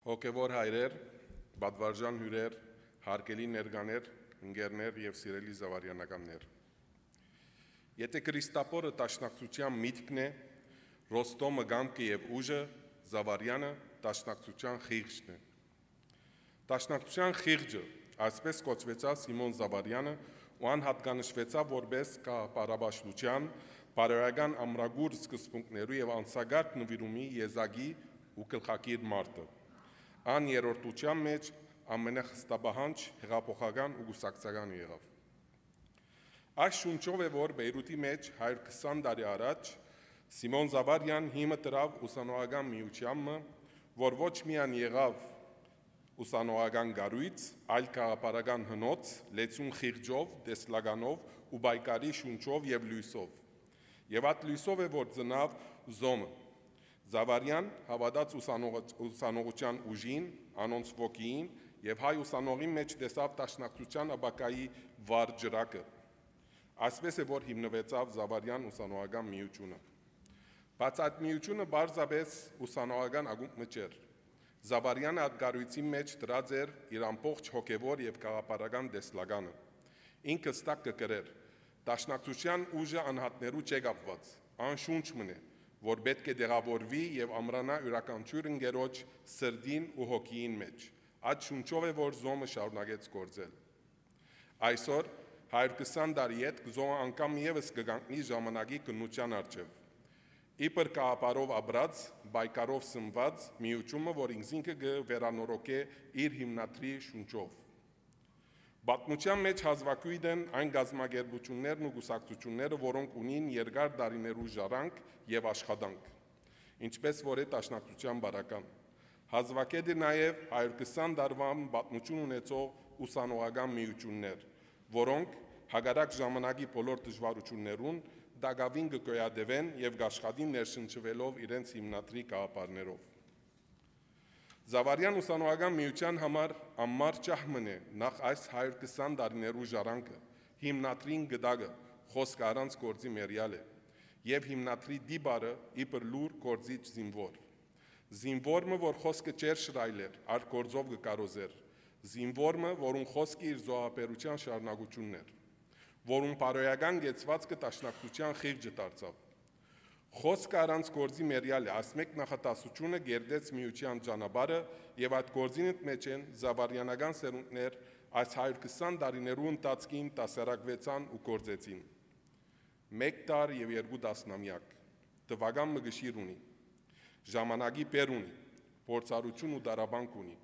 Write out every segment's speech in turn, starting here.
Հոգևոր հայրեր, բադվարժան հյուրեր, հարգելի ներկաներ, ընկերներ եւ սիրելի զավարյանականներ։ Եթե Քրիստապորը տաշնակցության միտքն է, Ռոստոմը գամքը եւ ուժը, Զավարյանը տաշնակցության խիղճն է։ Տաշնակցության խիղճը, այսպես կոչվեցավ Սիմոն Զավարյանը, ու անհատկանշվեցավ որպես կապարաբաշխության, բարոյական ամրագուր սկզբունքներու եւ անցագարտ նվիրումի եզակի ու գլխակիր մարդը։ Ան երրորդության մեջ ամենախստաբահանջ հեղափոխական ու գուսակցական եղավ։ Այս շունչով է, որ Բեյրութի մեջ 120 տարի առաջ Սիմոն Զավարյան հիմը դրավ ուսանողական միությանը, որ ոչ միայն եղավ ուսանողական գարույց, այլ քաղաքապարական հնոց, լեցուն խիղճով, դեսլագանով ու բայկարի շունչով եւ լույսով։ Եվ այդ լույսով է, որ ծնավ Զոմը։ Զավարյան հավատաց ուսանողության ուժին, անոնց ոգիին եւ հայ ուսանողի մեջ տեսավ տաշնակցության աբակայի վառ ջրակը։ Այսպես է, որ հիմնվեցավ Զավարյան ուսանողական միությունը։ Բայց այդ միությունը բարձրապես ուսանողական ակումբ չէր։ Զավարյանը այդ գարույցի մեջ դրած էր իր ամբողջ հոգևոր եւ քաղաքապարական դեսլագանը։ Ինքը ստակ կգրեր. «Տաշնակցության ուժը անհատներու չէ կապված, անշունչ մնե, որ պետք է դեղավորվի եւ ամրանա յուրաքանչյուր ընկերոջ սրդին ու հոգիին մեջ։ Այդ շունչով է, որ Զոմը շարունակեց գործել։ Այսօր 120 տարի հետ Զոմը անգամ եւս կգանքնի ժամանակի քննության առջև։ Իբր կապարով աբրած, բայկարով սնված միությունը, որ ինքնին կվերանորոգե իր հիմնադրի շունչով։ Պատմության մեջ հազվագյուտ են այն գազམ་ագերբություններն ու գուսակցությունները, որոնք ունին երկար տարիներու ժառանգ եւ աշխատանք, ինչպես որ է տաշնակցության բարական։ Հազվագյուտ է նաեւ 120 տարվա պատմություն ունեցող ուսանողական միություններ, որոնք հագարակ ժամանակի բոլոր դժվարություններուն դակավին կգոյատևեն եւ կաշխատին ներշնչվելով իրենց հիմնադրի գաղափարներով։ Զավարյան ուսանողական միության համար ամմար ճահմն է նախ այս 120 տարիներու ժառանգը, հիմնադրին գդագը, խոսքը առանց գործի մերյալ է, եւ հիմնադրի դիբարը իբր լուր գործիչ զինվոր։ Զինվորը, որ խոսքը չեր շրայլեր, այլ գործով կկարոզեր, զինվորը, որուն խոսքը իր զոհաբերության շարունակությունն էր, որուն բարոյական գեցվածքը տաշնակցության խիղճը դարձավ։ Խոսքը առանց գործի մերյալ է, ասմեկ նախատասությունը գերդեց միության ճանապարհը եւ այդ գործին մեջ են զավարյանական սերունդներ այս 120 տարիներու ընթացքին տասարակվեցան ու գործեցին։ 1 տար եւ 2 տասնամյակ, տվական մգշիր ունի, ժամանակի պեր ունի, փորձառություն ու դարաբանք ունի,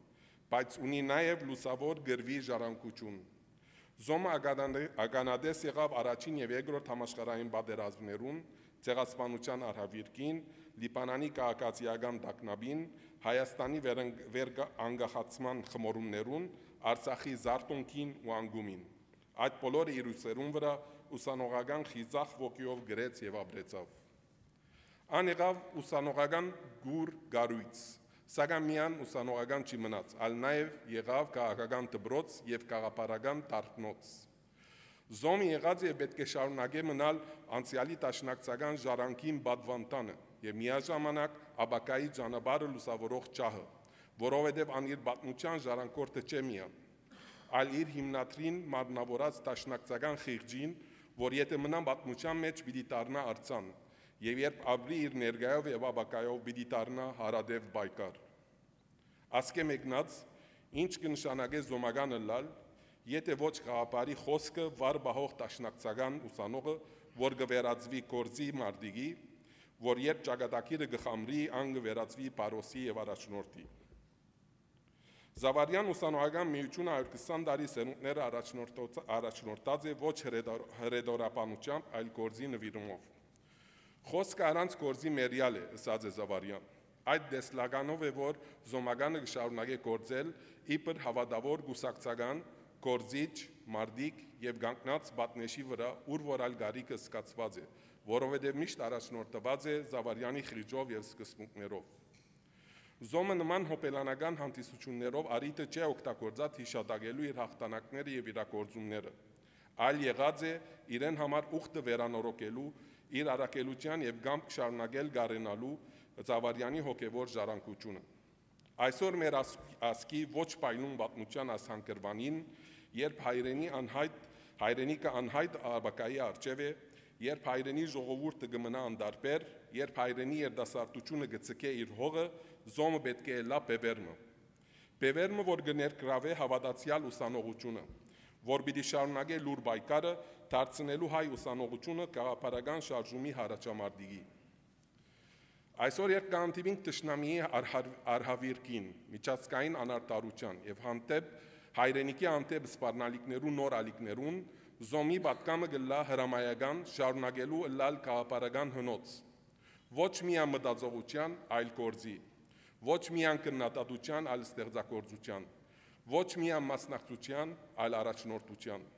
բայց ունի նաեւ լուսավոր գրվի ժառանգություն։ Զոմը ականադես եղավ առաջին եւ երկրորդ համաշխարհային պատերազմներուն, ցեղասպանության արհավիրքին, Լիբանանի քաղաքացիական տագնապին, Հայաստանի վերանգախացման խմորումներուն, Արցախի զարտոնքին ու անգումին։ Այդ բոլորը իր ուսերուն վրա ուսանողական խիզախ ոգիով գրեց եւ ապրեցավ։ Ան եղավ ուսանողական գուր գարույց, սակայն միան ուսանողական չի մնաց, այլ նաեւ եղավ քաղաքական դպրոց եւ քաղաքապարական դարբնոց։ Զոմը եղած եւ պետք է շարունակե մնալ անցյալի տաշնակցական ժառանգին բադվանտանը եւ միաժամանակ աբակայի ճանապարհը լուսավորող ճահը, որովհետեւ ան իր պատմության ժառանգորդը չէ միան, այլ իր հիմնադրին մարմնավորած տաշնակցական խիղճին, որ եթե մնան պատմության մեջ պիտի դառնա արձան, եւ երբ ապրի իր ներգայով եւ աբակայով պիտի դառնա հարադեվ բայկար։ Ասկե մեկնած, ինչ կնշանակե զոմագանը լալ, եթե ոչ գաղափարի խոսքը վար բահող տաշնակցական ուսանողը, որ կվերածվի գործի մարդիկի, որ երբ ճակատագիրը կխամրի, ան կվերածվի պարոսի եւ առաջնորդի։ Զավարյան ուսանողական միությունը 120 տարի սերունդները առաջնորդած է ոչ հրեդորապանությամբ, այլ գործի նվիրումով։ Խոսքը առանց գործի մերյալ է, ըսած է Զավարյան։ Այդ դեսլագանով է, որ զոմագանը կշարունակե գործել իբր հավատավոր գուսակցական, գործիչ, մարդիկ եւ գանկնած պատնեշի վրա, ուր որ այլ գարիկը սկացված է, որովհետեւ միշտ առաջնորդված է Զավարյանի խիղճով եւ սկզբունքներով։ Զոմը նման հոպելանական հանդիսություններով արիտը չէ օգտագործած հիշատակելու իր հաղթանակները եւ իրագործումները, այլ եղած է իրեն համար ուխտը վերանորոգելու, իր առաքելության եւ գամք շարունակել գարենալու Զավարյանի հոգևոր ժառանգությունը։ Այսօր մեր ասկի ոչ պայլուն պատմության ասանկրվանին, երբ հայրենիքը անհայտ աբակայի արջև է, երբ հայրենի ժողովուրդը գմնա անդարբեր, երբ հայրենի երդասարտությունը գծկե իր հողը, զոմը պետք է լա բևերմը։ Բևերմը, որ կներկրավե հավատացյալ ուսանողությունը, որ պիտի շարունակե լուր պայքարը դարձնելու հայ ուսանողությունը գաղափարական շարժումի հարաճամարտիկի։ Այսօր երբ կանտիվինք տշնամիի արհավիրքին, միջազգային անարտարության եւ հայրենիքի հանդեպ սպառնալիքներու նոր ալիքներուն, զոմի պատկամը գլա հրամայական շարունակելու լալ գաղափարական հնոց, ոչ միայն մտածողության, այլ գործի, ոչ միայն քննադատության, այլ ստեղծագործության, ոչ միայն մասնակցության, այլ առաջնորդության։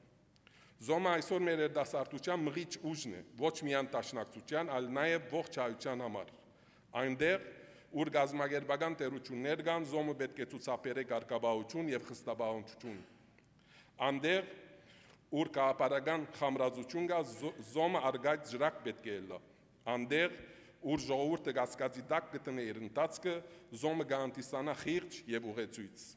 Զոմը այսօր մեր երդասարտության մղիչ ուժն է, ոչ միայն դաշնակցության, այլ նաև ողջ հայության համար։ Այնտեղ, ուր գազագերբական տերություններ կան, զոմը պետք է ցուցաբերե կարգապահություն եւ խստաբանություն։ Այնտեղ, ուր գաղափարական խամրածություն կա, զոմը արգայծ ջրակ պետք է լա։ Այնտեղ, ուր ժողովուրդը կասկածի տակ գտնե իր ընթացքը, զոմը գանտիսանա խիղճ եւ ուղեցույց։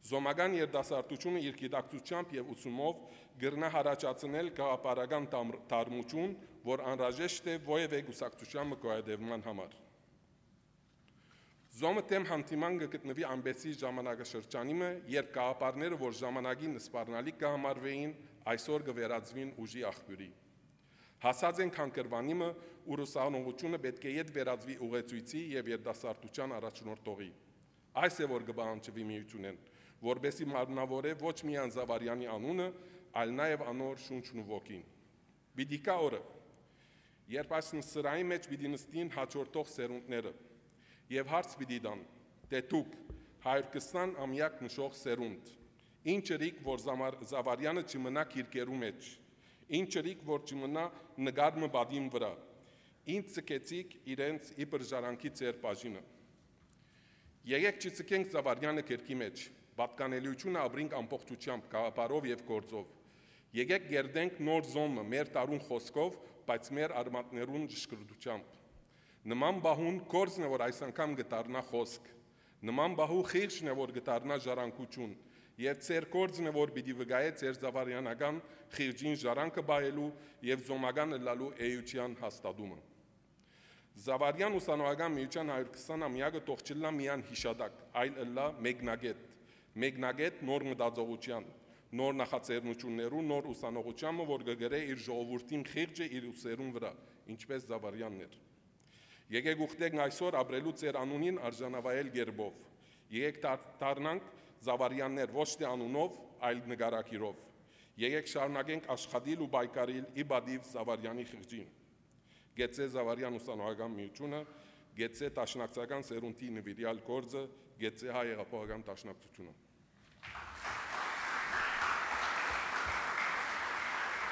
Զոմական երդասարտությունը իր գիտակցությամբ եւ ուսումով գրնա հարաճացնել գաղափարական դարմություն, որ անհրաժեշտ է ովևէ գուսակցության մկոյադևման համար։ Զոմը թեմ հանդիման կգտնվի ամբեցի ժամանակաշրջանիմը, երբ գաղափարները, որ ժամանակին սպառնալիք կհամարվեին, այսօր կվերածվին ուժի աղբյուրի։ Հասած ենք հանգրվանիմը, ուր ուսանողությունը պետք է ետ վերածվի ուղեցույցի եւ երդասարտության առաջնորդողի։ Այս է որ կբանջվի միությունեն, որբեսի մարմնավորե ոչ միայն Զավարյանի անունը, այլ նաեւ անոր շունչն ու ոգին։ Պիտի կա օրը, երբ այս սրայի մեջ պիտի նստին հաջորդող սերունդները, եւ հարց պիտի տան, թե դուք 120 ամյակ նշող սերունդ, ինչ ըրիք, որ Զավարյանը չմնա քիրկերու մեջ, ինչ ըրիք, որ չմնա նկարմը բադին վրա, ինչ ցկեցիք իրենց իբր ժարանքի ձեր բաժինը։ Եկեք չցկենք Զավարյանը քերքի մեջ, պատկանելիությունը ապրենք ամբողջությամբ, գաղափարով եւ գործով։ Եկեք գերդենք նոր զոմը մեր տարուն խոսքով, բայց մեր արմատներուն ճշգրտությամբ։ Նման բահուն գործն է, որ այս անգամ գտարնա խոսք, նման բահու խիղճն է, որ գտարնա ժառանգություն, եւ ձեր գործն է, որ պիտի վկայե ձեր զավարյանական խիղճին ժառանգը բայելու եւ զոմական լալու էության հաստատումը։ Զավարյան ուսանողական միության 120-ամյակը թող չլա միայն հիշադակ, այլ լա մեկնագետ նոր մտածողության, նոր նախաձեռնություններու, նոր ուսանողությանը, որ կգրե իր ժողովրդին խիղճը իր ուսերուն վրա, ինչպես Զավարյանն էր։ Եկեք ուխտենք այսօր ապրելու ձեր անունին արժանավայել գերբով։ Եկեք դառնանք Զավարյաններ ոչ թե անունով, այլ նկարակիրով։ Եկեք շարունակենք աշխատել ու պայքարել ի պատիվ Զավարյանի խիղճին։ Գեցե Զավարյան ուսանողական միությունը, գեցե տաշնակցական սերունդի նվիրյալ գործը, գեցե հայ հեղափոխական դաշնակցությունը։